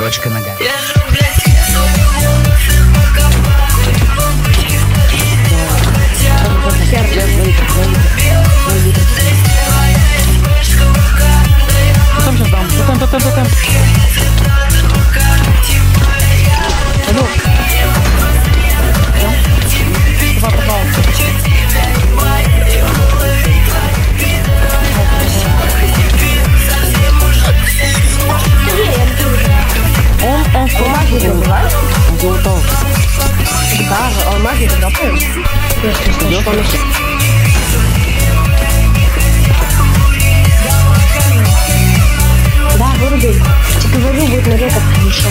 Сорочка нога. Потом. Алло. Да? Попал. Он что? Магию забывает? Золото. Да, он магию забывает. Да, выруби. Типа говорю, будет на ветах хорошо.